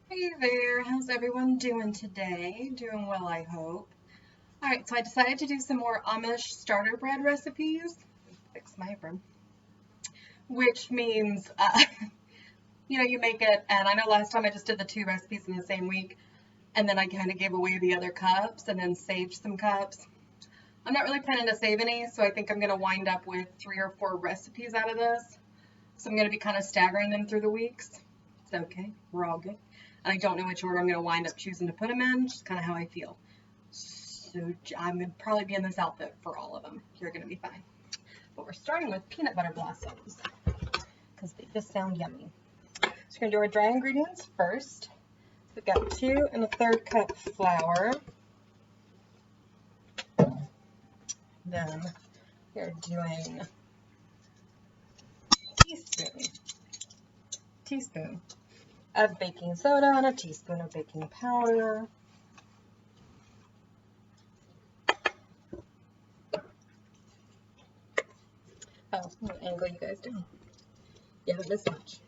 Hey there, how's everyone doing today? Doing well, I hope. All right, so I decided to do some more Amish starter bread recipes. Fix my apron. Which means, you make it, and I know last time I just did the two recipes in the same week, and then I kind of gave away the other cups and then saved some cups. I'm not really planning to save any, so I think I'm going to wind up with 3 or 4 recipes out of this. So I'm going to be kind of staggering them through the weeks. It's okay, we're all good. And I don't know which order I'm going to wind up choosing to put them in, just kind of how I feel. So I'm going to probably be in this outfit for all of them. You're going to be fine. But we're starting with peanut butter blossoms because they just sound yummy. So we're going to do our dry ingredients first. We've got 2 1/3 cup flour. Then we're doing teaspoon of baking soda and a teaspoon of baking powder. Oh, I'm going to angle you guys down. You haven't missed much.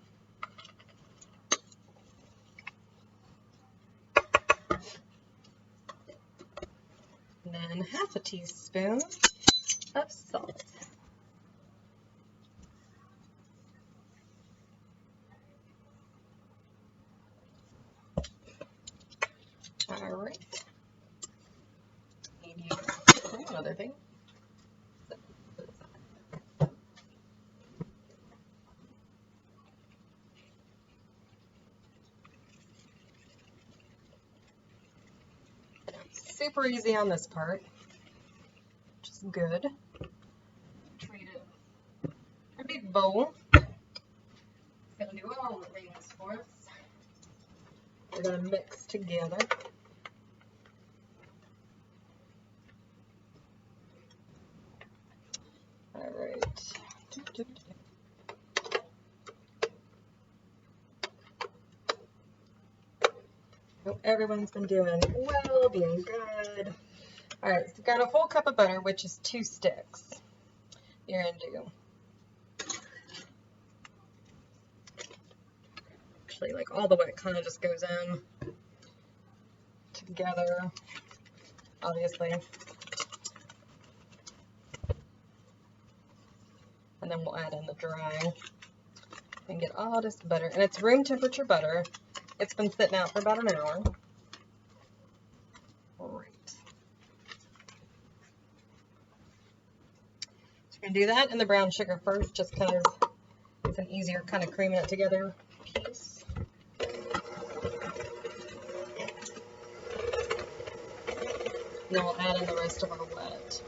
And then 1/2 teaspoon of salt. All right. Maybe another thing. Super easy on this part, which is good. Treat it a big bowl. It's gonna do all the things for us. We're gonna mix together. All right. Hope everyone's been doing well, being good. All right, so we've got a whole cup of butter, which is 2 sticks. You're gonna do. Actually, like all the way, it kind of just goes in together, obviously. And then we'll add in the dry and get all this butter. And it's room temperature butter. It's been sitting out for about an hour. All right. So we're gonna do that and the brown sugar first, just because it's an easier kind of creaming it together piece. And then we'll add in the rest of our wet.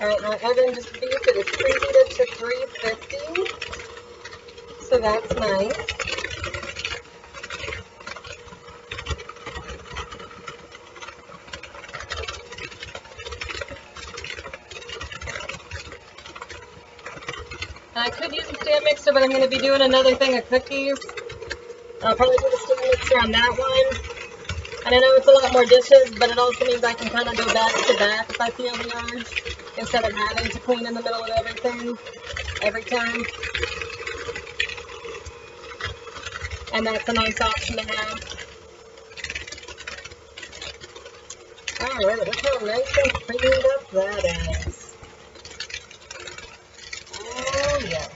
Alright, my oven just beef it is preheated to 350, so that's nice. I could use a stand mixer, but I'm going to be doing another thing of cookies. I'll probably do the stand mixer on that one. And I know it's a lot more dishes, but it also means I can kind of go back to back if I feel the urge, instead of having to clean in the middle of everything every time. And that's a nice option to have. Alright, look how nice and cleaned up that is. Oh yes.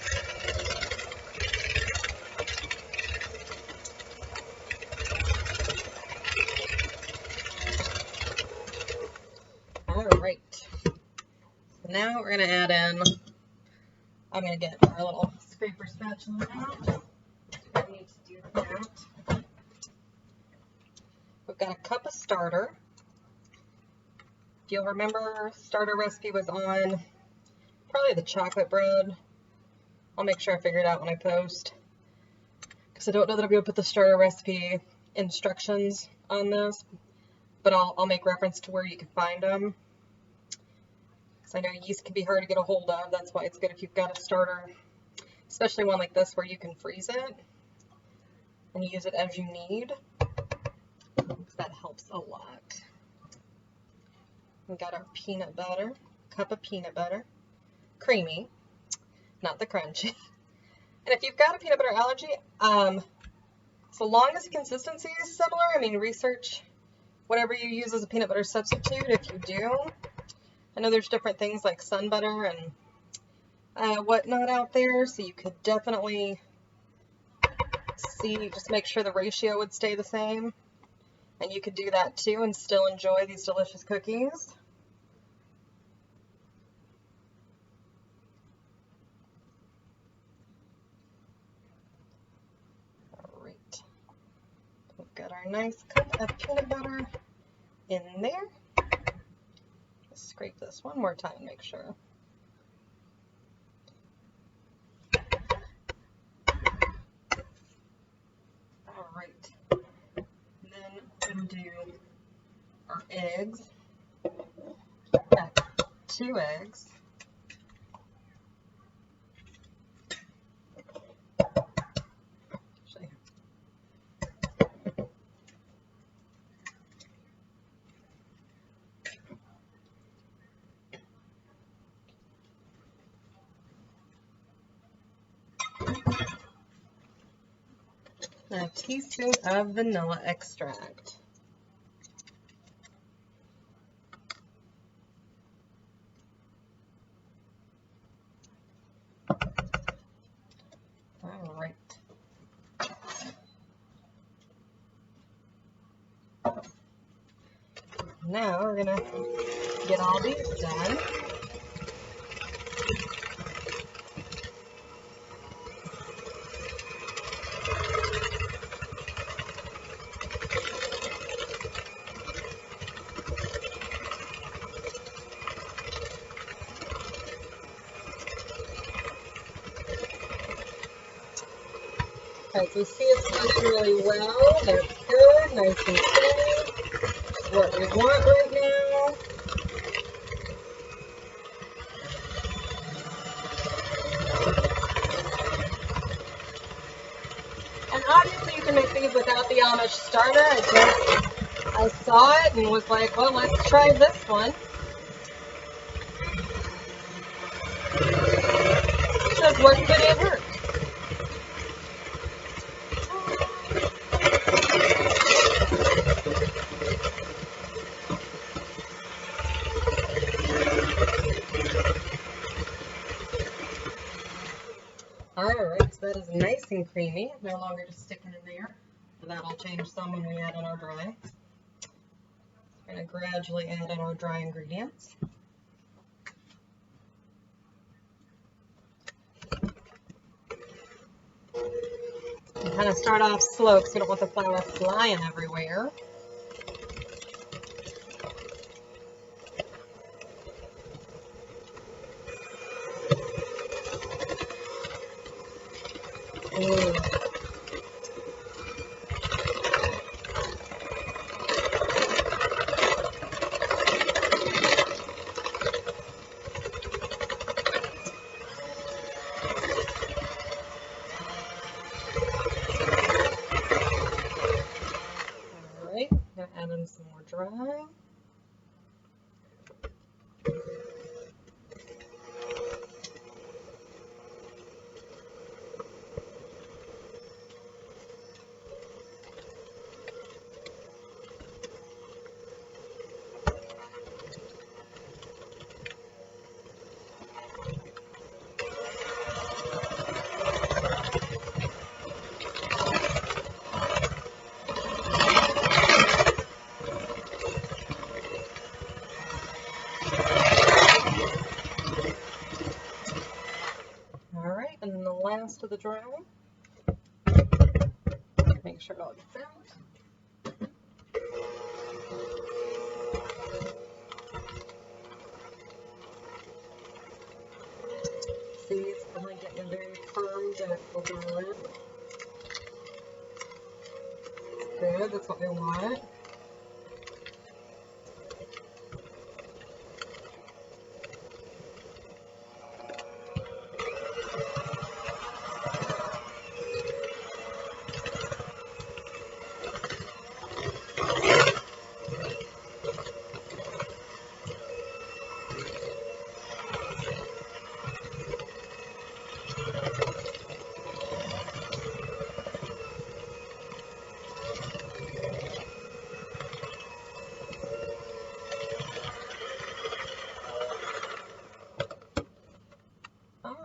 Alright. So now we're going to add in, I'm going to get our little scraper spatula out. I need to do that. We've got a cup of starter. If you'll remember, starter recipe was on probably the chocolate bread. I'll make sure I figure it out when I post, because I don't know that I'll be able to put the starter recipe instructions on this, but I'll make reference to where you can find them. Because I know yeast can be hard to get a hold of. That's why it's good if you've got a starter, especially one like this where you can freeze it and use it as you need. That helps a lot. We got our peanut butter, cup of peanut butter, creamy, not the crunchy. And if you've got a peanut butter allergy, so long as the consistency is similar, I mean, research whatever you use as a peanut butter substitute if you do. I know there's different things like sun butter and whatnot out there, so you could definitely see, just make sure the ratio would stay the same. And you could do that too and still enjoy these delicious cookies. All right. We've got our nice cup of peanut butter in there. Just scrape this one more time, make sure. All right. Then we're going to do our eggs. Got 2 eggs. A teaspoon of vanilla extract. All right. Now we're gonna get all these done. Alright, so we see it's running really well. That's good, nice and clean. What we want right now. And obviously you can make these without the Amish starter. I saw it and was like, well, let's try this one. Because what could it hurt? Alright, so that is nice and creamy. No longer just sticking in there. So that'll change some when we add in our dry. We're going to gradually add in our dry ingredients. And kind of start off slow because we don't want the flour flying everywhere. Alright, gonna add in some more dry. Alright, and then the last of the dry. Make sure it all gets out. See, it's probably getting very firm, but we'll do it. Good, that's what we want.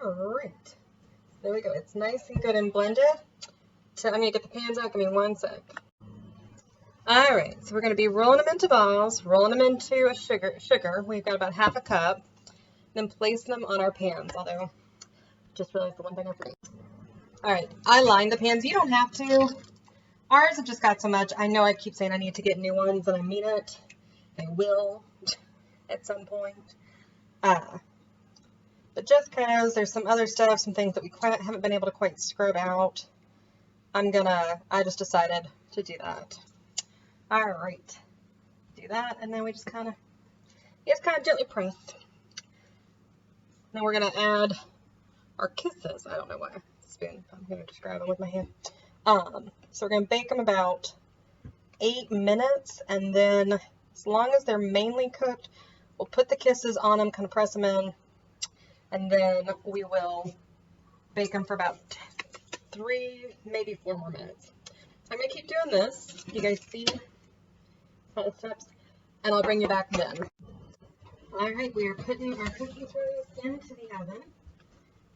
Alright, there we go. It's nice and good and blended. So I'm going to get the pans out. Give me 1 sec. Alright, so we're going to be rolling them into balls, rolling them into a sugar. We've got about half a cup. Then placing them on our pans, although just realized the one thing I forgot. Alright, I lined the pans. You don't have to. Ours have just got so much. I know I keep saying I need to get new ones, and I mean it. I will at some point. But just because there's some other stuff, some things that we haven't been able to quite scrub out, I just decided to do that. Alright, do that, and then we just kind of gently press. Then we're going to add our kisses. I don't know why. Spoon. I'm going to just grab them with my hand. So we're going to bake them about 8 minutes, and then as long as they're mainly cooked, we'll put the kisses on them, kind of press them in, and then we will bake them for about 3, maybe 4 more minutes. I'm going to keep doing this. You guys see how it steps? And I'll bring you back then. Alright, we are putting our cookie trays into the oven.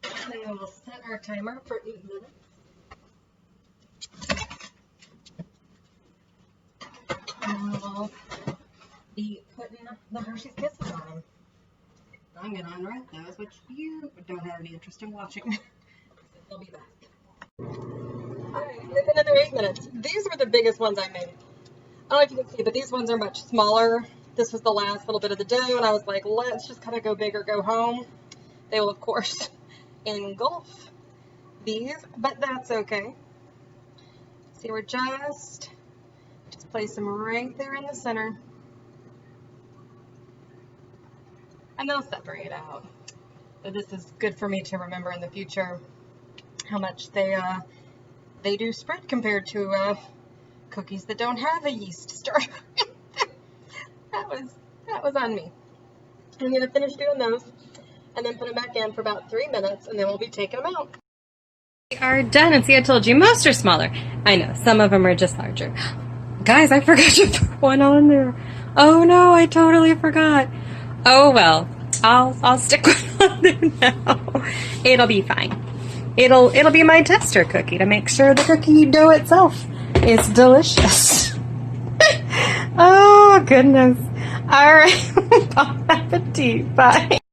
And then we'll set our timer for 8 minutes. And we'll be putting the Hershey's Kisses on them. I'm going to unwrap those, which you don't have any interest in watching. I'll be back. Alright, it's another 8 minutes. These were the biggest ones I made. I don't know if you can see, but these ones are much smaller. This was the last little bit of the dough, and I was like, let's just kind of go big or go home. They will, of course, engulf these, but that's okay. See, we're just place them right there in the center. And they'll separate out. So this is good for me to remember in the future how much they do spread compared to cookies that don't have a yeast starter. that was on me. I'm gonna finish doing those and then put them back in for about 3 minutes, and then we'll be taking them out. We are done, and see, I told you most are smaller. I know, some of them are just larger. Guys, I forgot to throw one on there. Oh no, I totally forgot. Oh well, I'll stick one on there now. It'll be fine. It'll be my tester cookie to make sure the cookie dough itself is delicious. Oh goodness. All right, bon appetit. Bye.